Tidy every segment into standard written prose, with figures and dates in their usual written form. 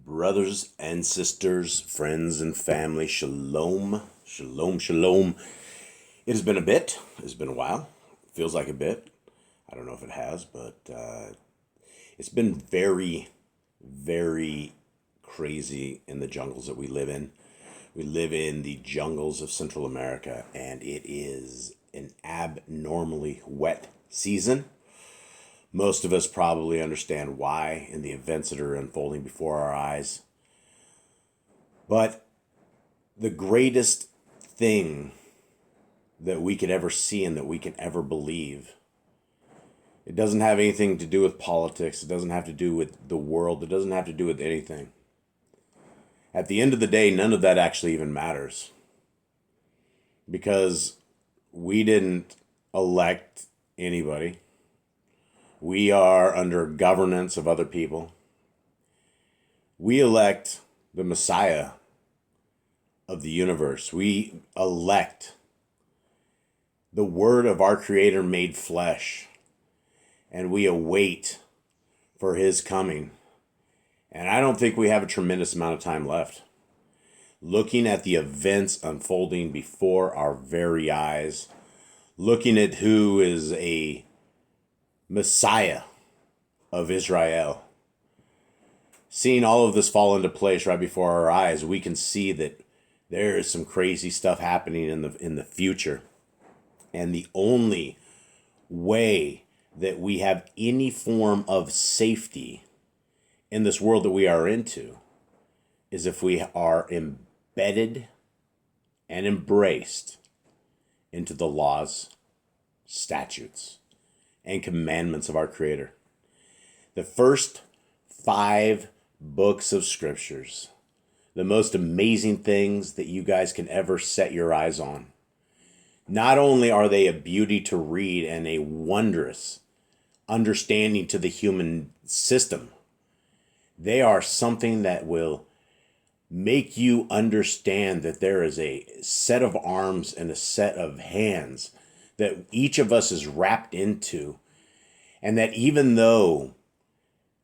Brothers and sisters, friends and family, shalom, shalom, shalom. It has been a bit. It's been a while. Feels like a bit. I don't know if it has, but it's been very, very crazy in the jungles that we live in. We live in the jungles of Central America, and it is an abnormally wet season. Most of us probably understand why in the events that are unfolding before our eyes. But the greatest thing that we could ever see and that we can ever believe, it doesn't have anything to do with politics. It doesn't have to do with the world. It doesn't have to do with anything. At the end of the day, none of that actually even matters. Because we didn't elect anybody. We are under governance of other people. We elect the Messiah of the universe. We elect the Word of our Creator made flesh. And we await for His coming. And I don't think we have a tremendous amount of time left. Looking at the events unfolding before our very eyes, looking at who is a Messiah of Israel, seeing all of this fall into place right before our eyes, we can see that there is some crazy stuff happening in the future. And the only way that we have any form of safety in this world that we are into is if we are embedded and embraced into the laws, statutes, and commandments of our Creator. The first 5 books of Scriptures, the most amazing things that you guys can ever set your eyes on. Not only are they a beauty to read and a wondrous understanding to the human system, they are something that will make you understand that there is a set of arms and a set of hands that each of us is wrapped into, and that even though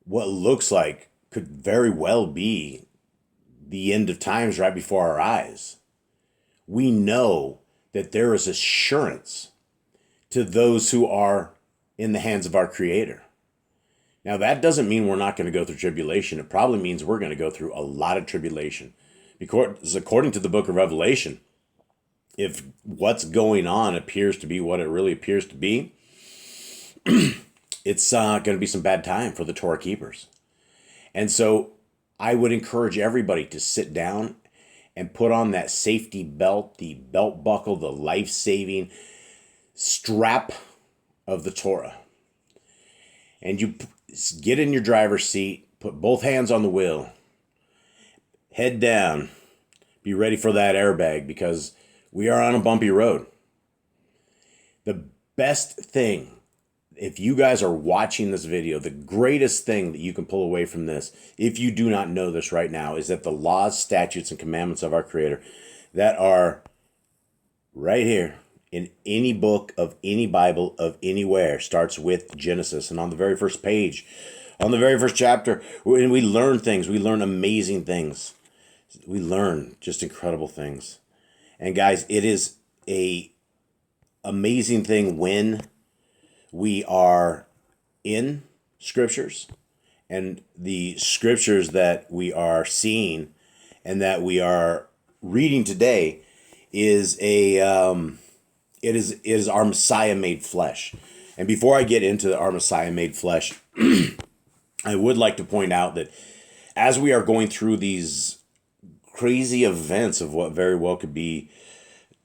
what looks like could very well be the end of times right before our eyes, we know that there is assurance to those who are in the hands of our Creator. Now, that doesn't mean we're not going to go through tribulation. It probably means we're going to go through a lot of tribulation. Because according to the book of Revelation, if what's going on appears to be what it really appears to be, it's going to be some bad time for the Torah keepers. And so I would encourage everybody to sit down and put on that safety belt, the belt buckle, the life-saving strap of the Torah. And you get in your driver's seat, put both hands on the wheel, head down, be ready for that airbag because we are on a bumpy road. The best thing, if you guys are watching this video, the greatest thing that you can pull away from this, if you do not know this right now, is that the laws, statutes, and commandments of our Creator that are right here in any book of any Bible of anywhere starts with Genesis. And on the very first page, on the very first chapter, we learn things. We learn amazing things. We learn just incredible things. And guys, it is a amazing thing when we are in Scriptures, and the Scriptures that we are seeing and that we are reading today is it is our Messiah made flesh. And before I get into our Messiah made flesh, I would like to point out that as we are going through these crazy events of what very well could be,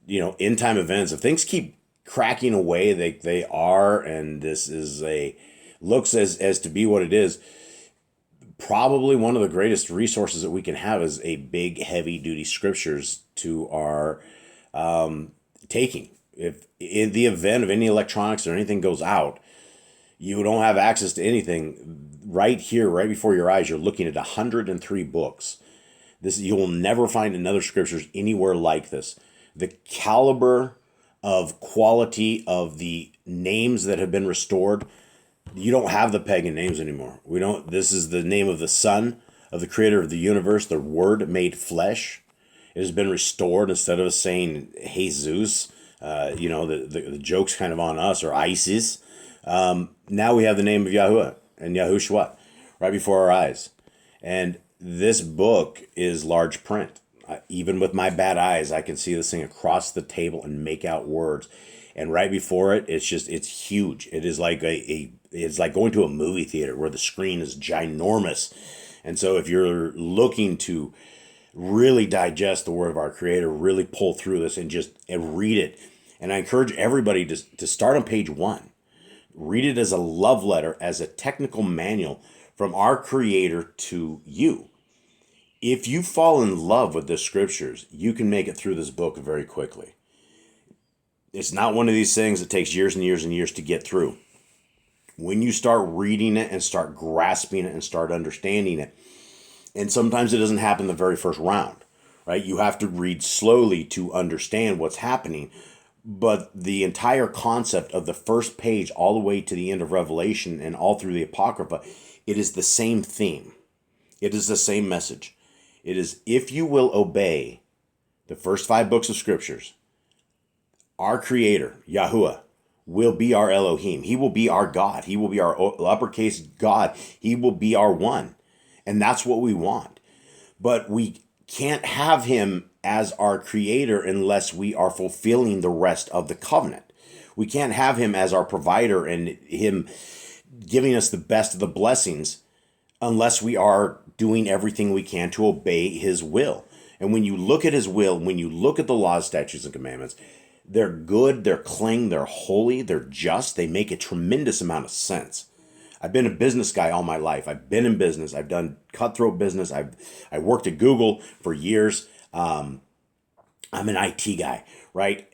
end time events, if things keep cracking away, they are, and this is looks as to be what it is, probably one of the greatest resources that we can have is a big, heavy-duty Scriptures to our taking. If in the event of any electronics or anything goes out, you don't have access to anything, right here, right before your eyes, you're looking at 103 books. You will never find another Scriptures anywhere like this. The caliber of quality of the names that have been restored, you don't have the pagan names anymore. This is the name of the Son of the creator of the universe, the word made flesh. It has been restored. Instead of saying Jesus, the joke's kind of on us, or ISIS. Now we have the name of Yahuwah and Yahushua right before our eyes. And this book is large print. Even with my bad eyes, I can see this thing across the table and make out words. And right before it, it's huge. It is like it's like going to a movie theater where the screen is ginormous. And so if you're looking to really digest the word of our Creator, really pull through this and read it. And I encourage everybody to start on page 1. Read it as a love letter, as a technical manual from our Creator to you. If you fall in love with the scriptures, you can make it through this book very quickly. It's not one of these things that takes years and years and years to get through. When you start reading it and start grasping it and start understanding it, and sometimes it doesn't happen the very first round, right? You have to read slowly to understand what's happening. But the entire concept of the first page all the way to the end of Revelation and all through the Apocrypha, it is the same theme. It is the same message. It is, if you will obey the first 5 books of scriptures, our Creator, Yahuwah, will be our Elohim. He will be our God. He will be our uppercase God. He will be our one. And that's what we want. But we can't have him as our Creator unless we are fulfilling the rest of the covenant. We can't have him as our provider and him giving us the best of the blessings unless we are doing everything we can to obey his will. And when you look at his will, when you look at the laws, statutes, and commandments, they're good, they're clean, they're holy, they're just, they make a tremendous amount of sense. I've been a business guy all my life. I've been in business. I've done cutthroat business. I worked at Google for years. I'm an IT guy, right?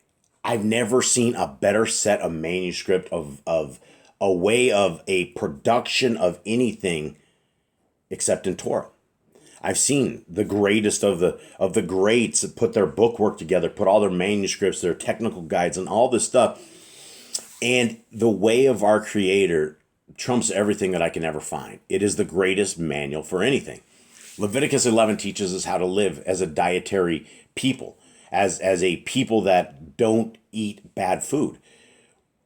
I've never seen a better set of manuscript of a way of a production of anything except in Torah. I've seen the greatest of the greats put their bookwork together, put all their manuscripts, their technical guides, and all this stuff. And the way of our Creator trumps everything that I can ever find. It is the greatest manual for anything. Leviticus 11 teaches us how to live as a dietary people, as a people that don't eat bad food.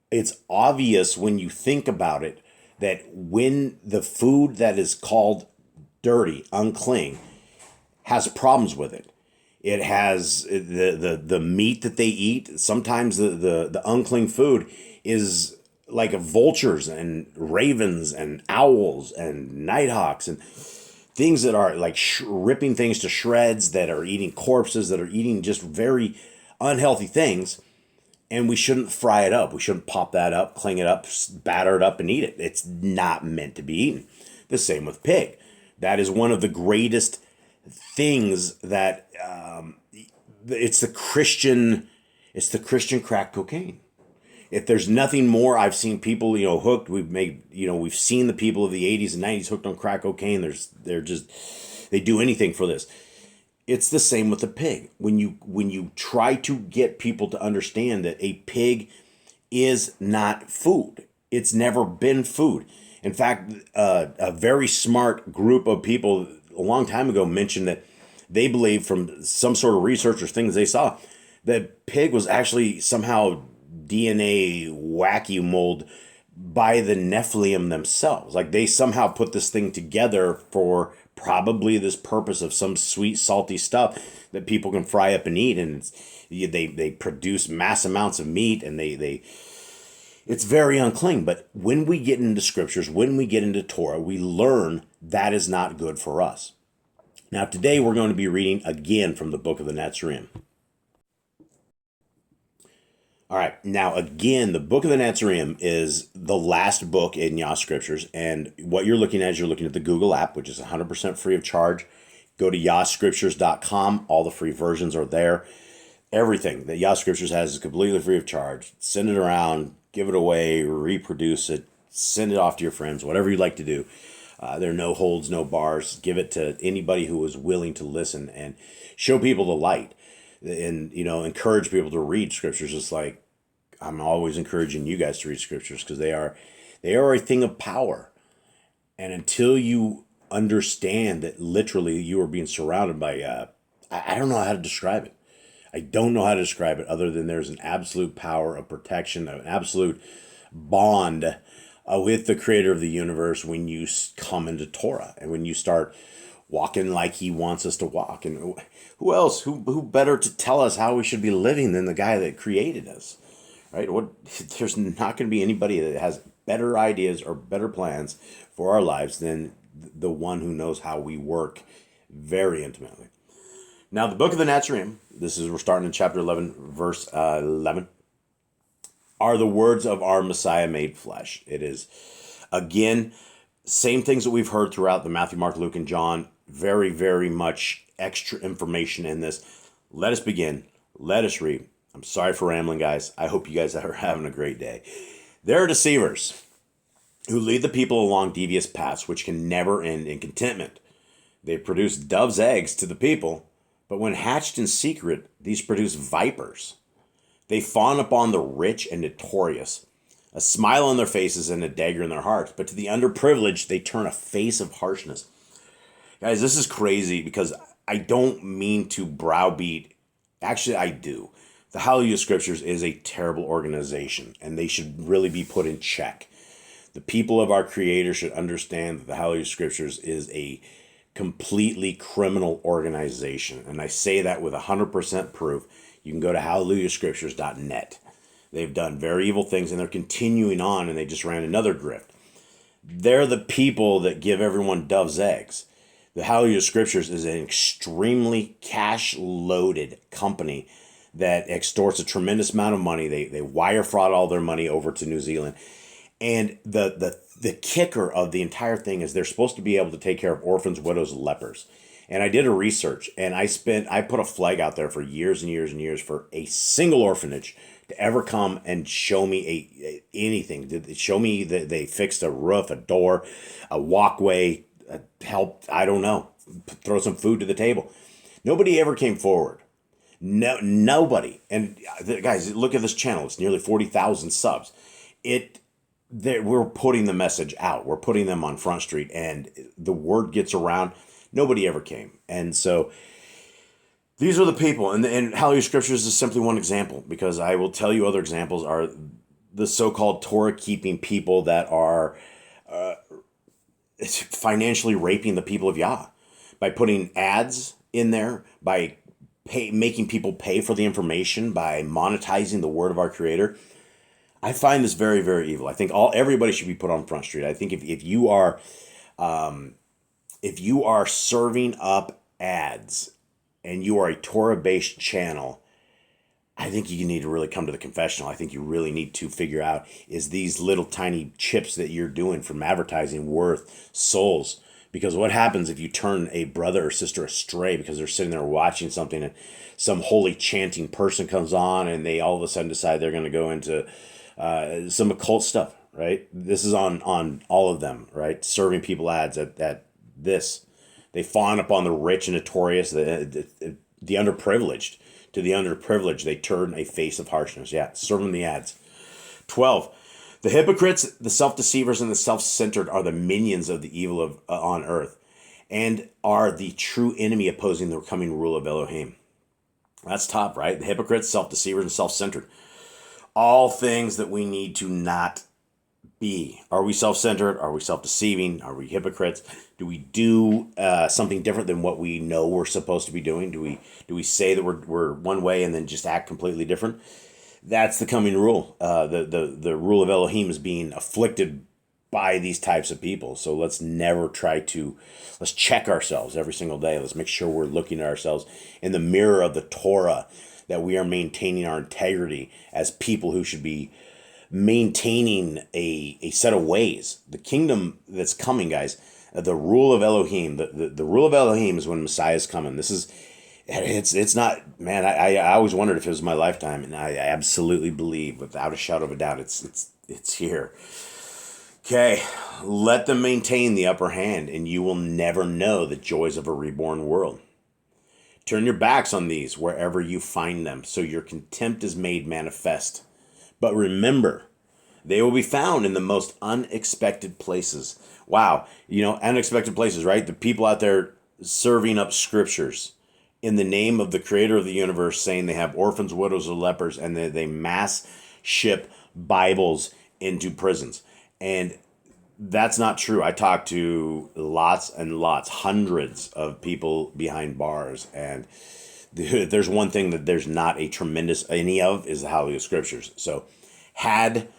It's obvious when you think about it that when the food that is called dirty, unclean, has problems with it. It has the meat that they eat. Sometimes the unclean food is like vultures and ravens and owls and nighthawks and things that are like ripping things to shreds, that are eating corpses, that are eating just very unhealthy things. And we shouldn't fry it up. We shouldn't pop that up, clean it up, batter it up and eat it. It's not meant to be eaten. The same with pig. That is one of the greatest things that it's the Christian crack cocaine. If there's nothing more, I've seen people, hooked. We've seen the people of the 80s and 90s hooked on crack cocaine. They do anything for this. It's the same with the pig. When you try to get people to understand that a pig is not food, it's never been food. In fact, a very smart group of people a long time ago mentioned that they believe, from some sort of research or things they saw, that pig was actually somehow DNA wacky mold by the Nephilim themselves. Like they somehow put this thing together for probably this purpose of some sweet, salty stuff that people can fry up and eat. And they produce mass amounts of meat, and it's very unclean. But when we get into scriptures, when we get into Torah, we learn that is not good for us. Now, today we're going to be reading again from the book of the Nazarene. All right, now again, the book of the Nazarene is the last book in Yah Scriptures. And what you're looking at is you're looking at the Google app, which is 100% free of charge. Go to YahScriptures.com. All the free versions are there. Everything that Yah Scriptures has is completely free of charge. Send it around, give it away, reproduce it, send it off to your friends, whatever you'd like to do. There are no holds, no bars. Give it to anybody who is willing to listen and show people the light. And, encourage people to read scriptures, just like I'm always encouraging you guys to read scriptures, because they are a thing of power. And until you understand that literally you are being surrounded by, I don't know how to describe it. I don't know how to describe it other than there's an absolute power of protection, an absolute bond with the creator of the universe when you come into Torah and when you start walking like he wants us to walk. And who else, who better to tell us how we should be living than the guy that created us, right? There's not going to be anybody that has better ideas or better plans for our lives than the one who knows how we work very intimately. Now, the book of the Nazarene, we're starting in chapter 11, verse 11, are the words of our Messiah made flesh. It is, again, same things that we've heard throughout the Matthew, Mark, Luke, and John. Very, very much extra information in this. Let us begin. Let us read. I'm sorry for rambling, guys. I hope you guys are having a great day. There are deceivers who lead the people along devious paths which can never end in contentment. They produce dove's eggs to the people, but when hatched in secret, these produce vipers. They fawn upon the rich and notorious, a smile on their faces and a dagger in their hearts. But to the underprivileged, they turn a face of harshness. Guys, this is crazy because I don't mean to browbeat. Actually, I do. The Hallelujah Scriptures is a terrible organization, and they should really be put in check. The people of our Creator should understand that the Hallelujah Scriptures is a completely criminal organization. And I say that with 100% proof. You can go to hallelujahscriptures.net. They've done very evil things, and they're continuing on, and they just ran another grift. They're the people that give everyone dove's eggs. The Hallelujah Scriptures is an extremely cash-loaded company that extorts a tremendous amount of money. They wire fraud all their money over to New Zealand. And the kicker of the entire thing is they're supposed to be able to take care of orphans, widows, and lepers. And I did a research, and I put a flag out there for years and years and years for a single orphanage to ever come and show me anything. Show me that they fixed a roof, a door, a walkway, helped, I don't know, throw some food to the table. Nobody ever came forward. No, nobody. And guys, look at this channel. It's nearly 40,000 subs. We're putting the message out. We're putting them on Front Street, and the word gets around. Nobody ever came. And so these are the people. And Hallelujah Scriptures is simply one example, because I will tell you other examples are the so-called Torah-keeping people that are financially raping the people of Yah by putting ads in there, by making people pay for the information, by monetizing the word of our Creator. I find this very, very evil. I think everybody should be put on Front Street. I think if you are serving up ads and you are a Torah-based channel, I think you need to really come to the confessional. I think you really need to figure out, is these little tiny chips that you're doing from advertising worth souls? Because what happens if you turn a brother or sister astray because they're sitting there watching something and some holy chanting person comes on and they all of a sudden decide they're going to go into some occult stuff, right? This is on all of them, right? Serving people ads at this. They fawn upon the rich and notorious, the underprivileged. To the underprivileged, they turn a face of harshness. Yeah, serve them the ads. 12. The hypocrites, the self-deceivers, and the self-centered are the minions of the evil on earth, and are the true enemy opposing the coming rule of Elohim. That's top, right? The hypocrites, self-deceivers, and self-centered. All things that we need to not be. Are we self-centered? Are we self-deceiving? Are we hypocrites? Do we do something different than what we know we're supposed to be doing? Do we say that we're one way and then just act completely different? That's the coming rule. The rule of Elohim is being afflicted by these types of people. So let's check ourselves every single day. Let's make sure we're looking at ourselves in the mirror of the Torah, that we are maintaining our integrity as people who should be maintaining a set of ways. The kingdom that's coming, guys, the rule of Elohim, the rule of Elohim is when Messiah is coming. It's not, man, I always wondered if it was my lifetime, and I absolutely believe, without a shadow of a doubt, it's here. Okay, let them maintain the upper hand, and you will never know the joys of a reborn world. Turn your backs on these wherever you find them, so your contempt is made manifest. But remember They will be found in the most unexpected places. Wow. Unexpected places, right? The people out there serving up scriptures in the name of the creator of the universe, saying they have orphans, widows, or lepers, and they mass ship Bibles into prisons. And that's not true. I talked to lots and lots, hundreds of people behind bars, and there's one thing that there's not a tremendous any of is the Holy Scriptures. So had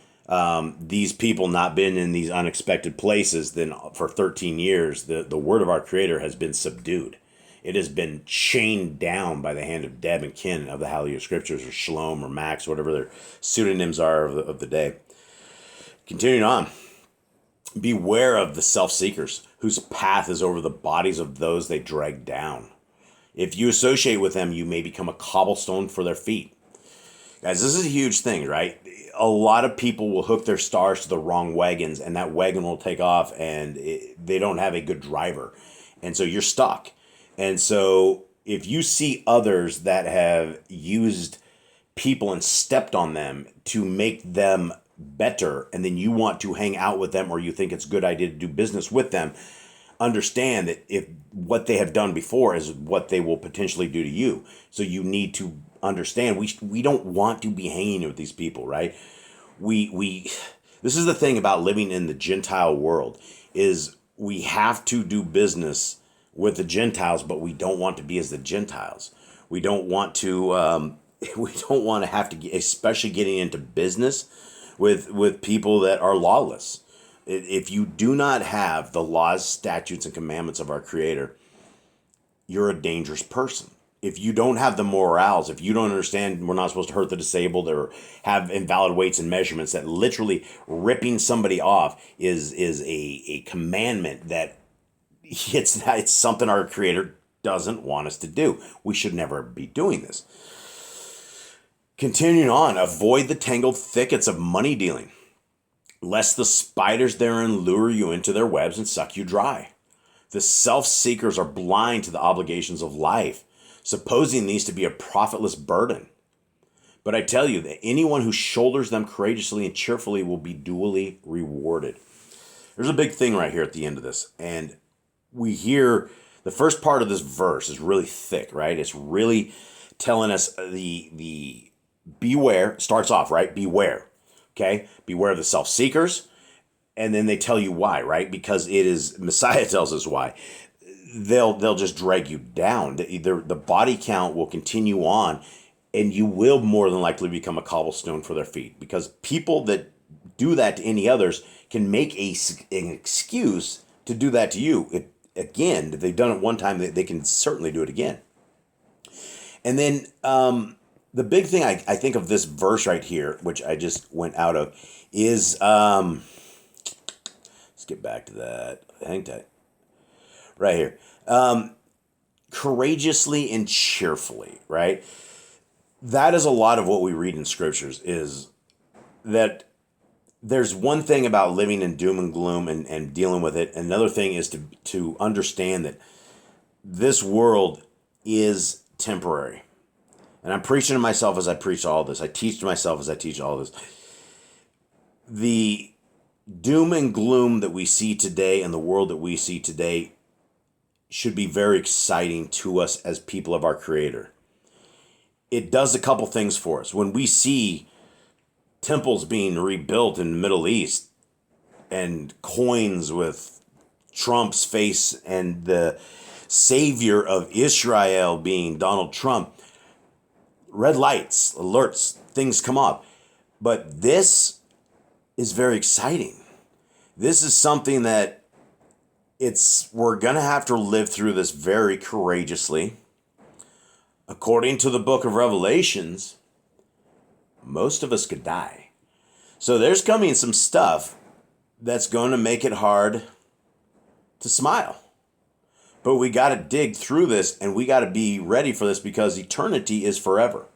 these people not been in these unexpected places, then for 13 years, the word of our Creator has been subdued. It has been chained down by the hand of Deb and Ken of the Holy Scriptures, or Shalom, or Max, whatever their pseudonyms are of the day. Continuing on. Beware of the self-seekers, whose path is over the bodies of those they drag down. If you associate with them, you may become a cobblestone for their feet. Guys, this is a huge thing, right? A lot of people will hook their stars to the wrong wagons, and that wagon will take off, and they don't have a good driver. And so you're stuck. And so if you see others that have used people and stepped on them to make them better, and then you want to hang out with them, or you think it's a good idea to do business with them, understand that if what they have done before is what they will potentially do to you. So you need to understand we don't want to be hanging with these people, right? This is the thing about living in the Gentile world, is we have to do business with the Gentiles, but we don't want to be as the Gentiles. We don't want to have to get, especially getting into business with people that are lawless. If you do not have the laws, statutes, and commandments of our Creator, you're a dangerous person. If you don't have the morals, if you don't understand we're not supposed to hurt the disabled or have invalid weights and measurements, that literally ripping somebody off is a commandment that it's something our Creator doesn't want us to do. We should never be doing this. Continuing on, avoid the tangled thickets of money dealing, lest the spiders therein lure you into their webs and suck you dry. The self-seekers are blind to the obligations of life, supposing these to be a profitless burden. But I tell you that anyone who shoulders them courageously and cheerfully will be duly rewarded. There's a big thing right here at the end of this, and we hear the first part of this verse is really thick, right? It's really telling us the beware, starts off, right? Beware, okay? Beware of the self-seekers, and then they tell you why, right? Because it is, Messiah tells us why. They'll just drag you down. The body count will continue on, and you will more than likely become a cobblestone for their feet, because people that do that to any others can make an excuse to do that to you. If they've done it one time, they can certainly do it again. And then the big thing I think of this verse right here, which I just went out of, is, let's get back to that. Hang tight. Right here. Courageously and cheerfully, right? That is a lot of what we read in scriptures, is that there's one thing about living in doom and gloom and dealing with it. Another thing is to understand that this world is temporary. And I'm preaching to myself as I preach all this. I teach to myself as I teach all this. The doom and gloom that we see today and the world that we see today should be very exciting to us as people of our Creator. It does a couple things for us. When we see temples being rebuilt in the Middle East and coins with Trump's face and the savior of Israel being Donald Trump, red lights, alerts, things come up. But this is very exciting. This is something that we're going to have to live through this very courageously. According to the book of Revelations, most of us could die. So there's coming some stuff that's going to make it hard to smile. But we got to dig through this, and we got to be ready for this, because eternity is forever.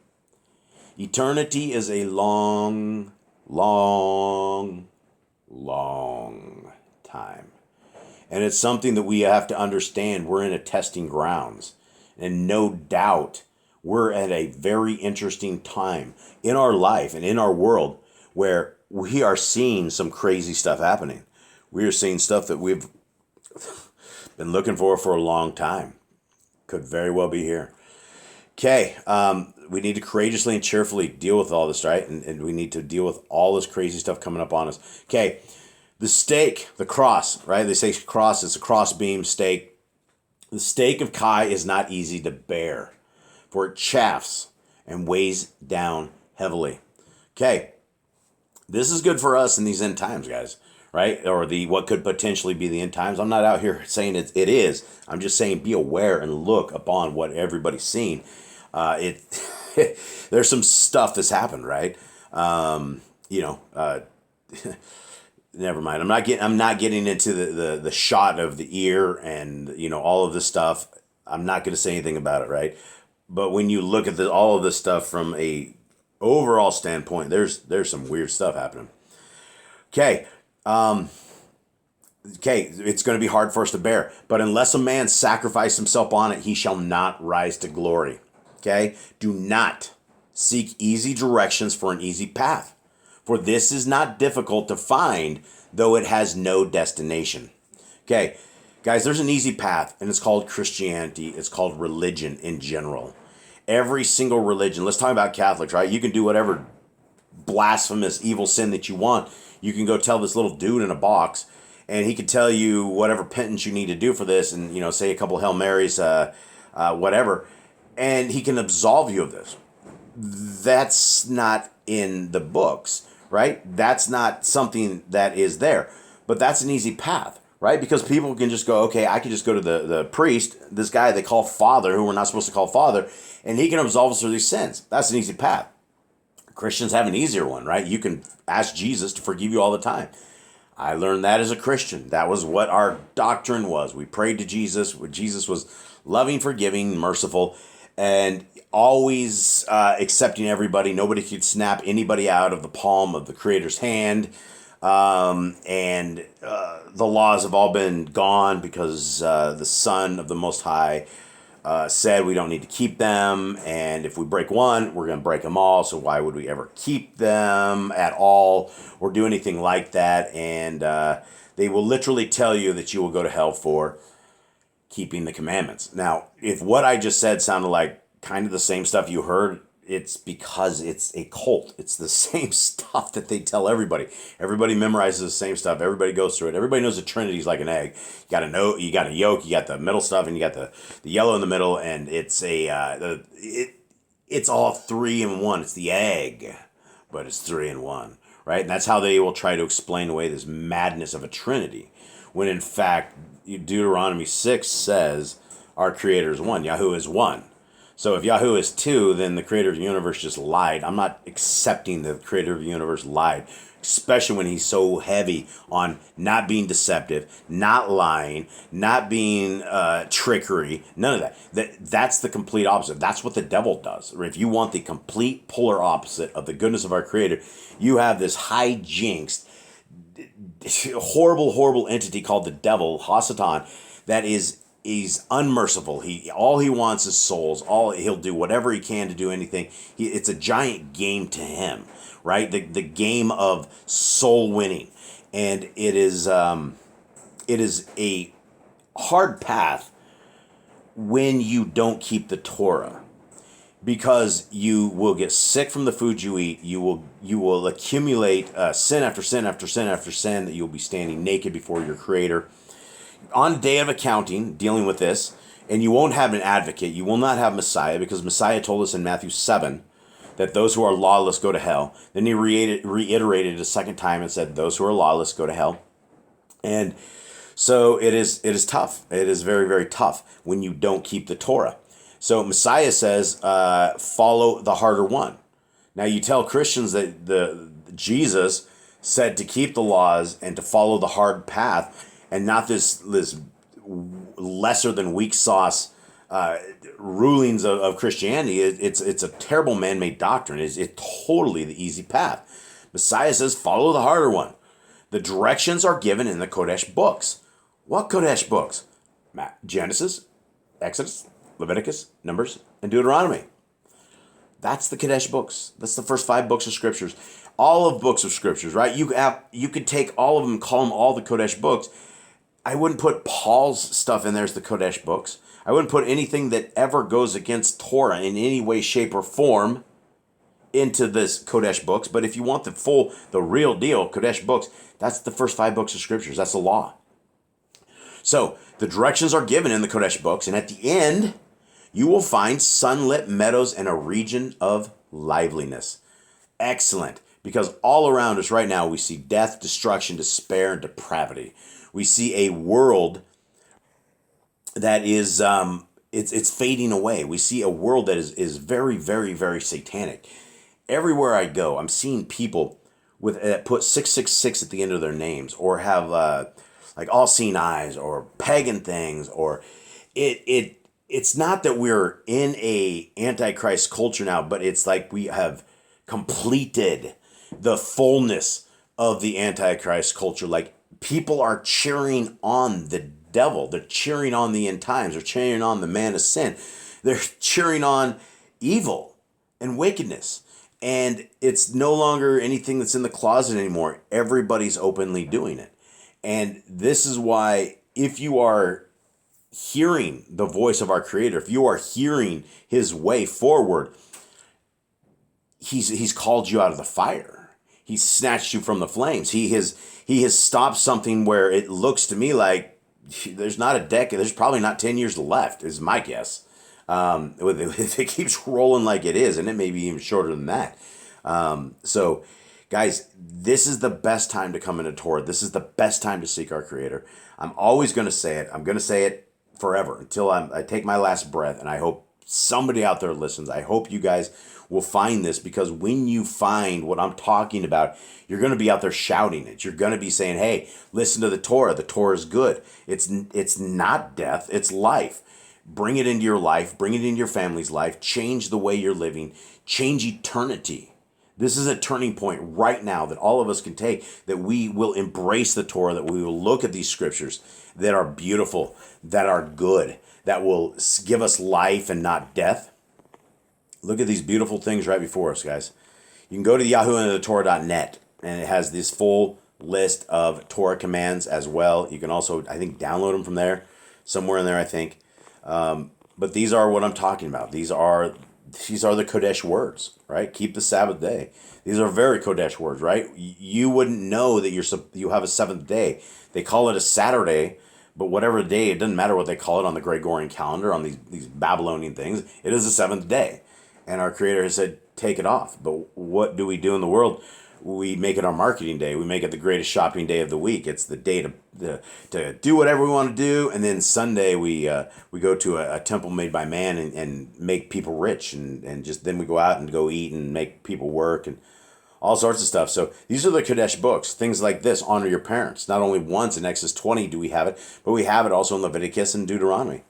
Eternity is a long, long, long time. And it's something that we have to understand. We're in a testing grounds. And no doubt, we're at a very interesting time in our life and in our world where we are seeing some crazy stuff happening. We are seeing stuff that we've been looking for a long time. Could very well be here. Okay, we need to courageously and cheerfully deal with all this, right? And we need to deal with all this crazy stuff coming up on us. Okay, the stake, the cross, right? They say cross, it's a cross-beam stake. The stake of Kai is not easy to bear, for it chafes and weighs down heavily. Okay, this is good for us in these end times, guys, right? Or what could potentially be the end times. I'm not out here saying it is. I'm just saying be aware and look upon what everybody's seeing. There's some stuff that's happened, right? Never mind. I'm not getting into the shot of the ear and all of this stuff. I'm not going to say anything about it, right? But when you look at all of this stuff from a overall standpoint, there's some weird stuff happening. Okay. It's going to be hard for us to bear. But unless a man sacrifice himself on it, he shall not rise to glory. Okay? Do not seek easy directions for an easy path. For this is not difficult to find, though it has no destination. Okay, guys, there's an easy path, and it's called Christianity. It's called religion in general. Every single religion, let's talk about Catholics, right? You can do whatever blasphemous, evil sin that you want. You can go tell this little dude in a box, and he can tell you whatever penance you need to do for this, and, say a couple Hail Marys, whatever, and he can absolve you of this. That's not in the books, right? That's not something that is there. But that's an easy path, right? Because people can just go, okay, I can just go to the priest, this guy they call father, who we're not supposed to call father, and he can absolve us of these sins. That's an easy path. Christians have an easier one, right? You can ask Jesus to forgive you all the time. I learned that as a Christian. That was what our doctrine was. We prayed to Jesus. Jesus was loving, forgiving, merciful, and always accepting everybody. Nobody could snap anybody out of the palm of the Creator's hand. The laws have all been gone because the Son of the Most High said we don't need to keep them. And if we break one, we're going to break them all. So why would we ever keep them at all or do anything like that? And they will literally tell you that you will go to hell for keeping the commandments. Now, if what I just said sounded like kind of the same stuff you heard, it's because it's a cult. It's the same stuff that they tell everybody. Everybody memorizes the same stuff. Everybody goes through it. Everybody knows the Trinity is like an egg. You got you got a yolk, you got the middle stuff, and you got the yellow in the middle, and it's it's all 3 in 1. It's the egg, but it's 3 in 1, right? And that's how they will try to explain away this madness of a Trinity, when in fact Deuteronomy 6 says our Creator is one. Yahuwah is one. So if Yahuwah is 2, then the Creator of the universe just lied. I'm not accepting the Creator of the universe lied, especially when he's so heavy on not being deceptive, not lying, not being trickery, none of that. That's the complete opposite. That's what the devil does. Or if you want the complete polar opposite of the goodness of our Creator, you have this hijinks, horrible entity called the devil, Hasatan, that is unmerciful. All he wants is souls. He'll do whatever he can to do anything. It's a giant game to him, right? The game of soul winning, and it is a hard path when you don't keep the Torah, because you will get sick from the food you eat. You will accumulate sin after sin after sin after sin, that you'll be standing naked before your Creator on day of accounting, dealing with this, and you won't have an advocate. You will not have Messiah, because Messiah told us in Matthew 7 that those who are lawless go to hell. Then he reiterated a second time and said, those who are lawless go to hell. And so it is tough. It is very, very tough when you don't keep the Torah. So Messiah says, follow the harder one. Now you tell Christians that Jesus said to keep the laws and to follow the hard path, and not this lesser than weak sauce rulings of Christianity. It's a terrible man-made doctrine. It's totally the easy path. Messiah says, follow the harder one. The directions are given in the Kodesh books. What Kodesh books? Genesis, Exodus, Leviticus, Numbers, and Deuteronomy. That's the Kodesh books. That's the first 5 books of scriptures. All of books of scriptures, right? You could take all of them and call them all the Kodesh books. I wouldn't put Paul's stuff in there as the Kodesh books. I wouldn't put anything that ever goes against Torah in any way, shape, or form into this Kodesh books. But if you want the real deal, Kodesh books, that's the first 5 books of scriptures. That's the law. So the directions are given in the Kodesh books, and at the end, you will find sunlit meadows and a region of liveliness. Excellent. Because all around us right now, we see death, destruction, despair, and depravity. We see a world that is, it's fading away. We see a world that is very, very, very satanic. Everywhere I go, I'm seeing people with put 666 at the end of their names, or have like all-seeing eyes, or pagan things, or it's not that we're in a antichrist culture now, but it's like we have completed the fullness of the antichrist culture. Like, people are cheering on the devil. They're cheering on the end times. They're cheering on the man of sin. They're cheering on evil and wickedness. And it's no longer anything that's in the closet anymore. Everybody's openly doing it. And this is why, if you are hearing the voice of our Creator, if you are hearing his way forward, he's called you out of the fire. He's snatched you from the flames. He has stopped something where it looks to me like there's not a decade, there's probably not 10 years left, is my guess. If it keeps rolling like it is, and it may be even shorter than that. So, guys, this is the best time to come into Torah. This is the best time to seek our Creator. I'm always going to say it. I'm going to say it forever until I take my last breath, and I hope somebody out there listens. I hope you guys will find this, because when you find what I'm talking about, you're going to be out there shouting it. You're going to be saying, hey, listen to the Torah. The Torah is good. It's not death. It's life. Bring it into your life. Bring it into your family's life. Change the way you're living. Change eternity. This is a turning point right now that all of us can take, that we will embrace the Torah, that we will look at these scriptures that are beautiful, that are good, that will give us life and not death. Look at these beautiful things right before us, guys. You can go to yahuwahtorah.net, and it has this full list of Torah commands as well. You can also, I think, download them from there, somewhere in there, I think. But these are what I'm talking about. These are the Kodesh words, right? Keep the Sabbath day. These are very Kodesh words, right? You wouldn't know that you have a seventh day. They call it a Saturday, but whatever day, it doesn't matter what they call it on the Gregorian calendar, on these Babylonian things. It is the seventh day. And our Creator has said, take it off. But what do we do in the world? We make it our marketing day. We make it the greatest shopping day of the week. It's the day to do whatever we want to do. And then Sunday we go to a temple made by man and make people rich. And just then we go out and go eat and make people work and all sorts of stuff. So these are the Kodesh books. Things like this, honor your parents. Not only once in Exodus 20 do we have it, but we have it also in Leviticus and Deuteronomy.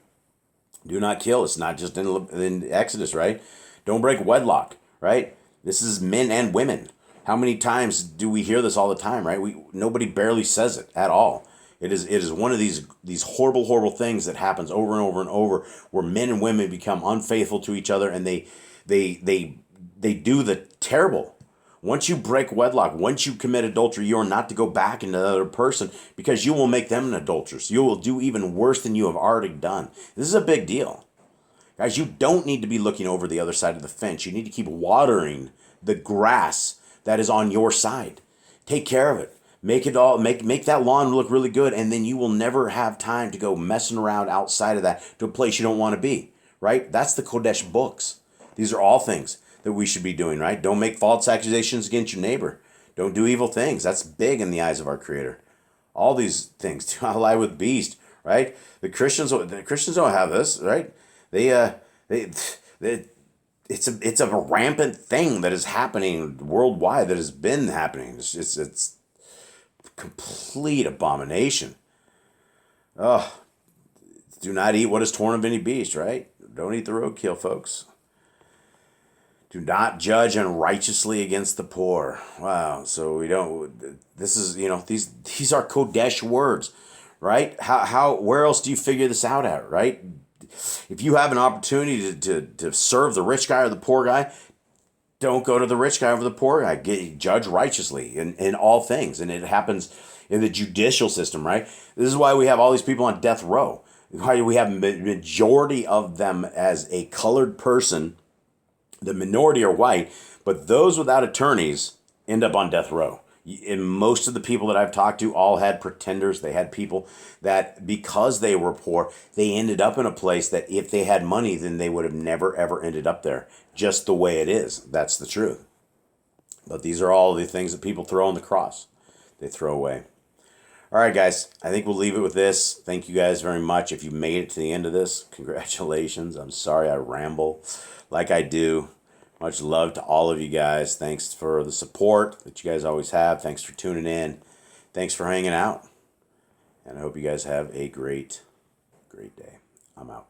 Do not kill. It's not just in Exodus, right? Don't break wedlock, right? This is men and women. How many times do we hear this all the time, right? Nobody barely says it at all. It is one of these horrible, horrible things that happens over and over and over, where men and women become unfaithful to each other, and they do the terrible. Once you break wedlock, once you commit adultery, you are not to go back into another person, because you will make them an adulteress. You will do even worse than you have already done. This is a big deal. Guys, you don't need to be looking over the other side of the fence. You need to keep watering the grass that is on your side. Take care of it. Make that lawn look really good, and then you will never have time to go messing around outside of that to a place you don't want to be, right? That's the Kodesh books. These are all things that we should be doing, right? Don't make false accusations against your neighbor. Don't do evil things. That's big in the eyes of our Creator. All these things. Do not lie with beast, right? The Christians don't have this, right? It's a rampant thing that is happening worldwide, that has been happening. It's complete abomination. Oh, do not eat what is torn of any beast, right? Don't eat the roadkill, folks. Do not judge unrighteously against the poor. Wow. So we don't. This is, these are Kodesh words, right? Where else do you figure this out at, right? If you have an opportunity to serve the rich guy or the poor guy, Don't go to the rich guy over the poor guy. Judge righteously in all things. And it happens in the judicial system, right? This is why we have all these people on death row. Why we have majority of them as a colored person. The minority are white, but those without attorneys end up on death row. And most of the people that I've talked to all had pretenders. They had people that, because they were poor, they ended up in a place that if they had money, then they would have never, ever ended up there. Just the way it is. That's the truth. But these are all the things that people throw on the cross. They throw away. All right, guys. I think we'll leave it with this. Thank you guys very much. If you made it to the end of this, congratulations. I'm sorry I ramble like I do. Much love to all of you guys. Thanks for the support that you guys always have. Thanks for tuning in. Thanks for hanging out. And I hope you guys have a great day. I'm out.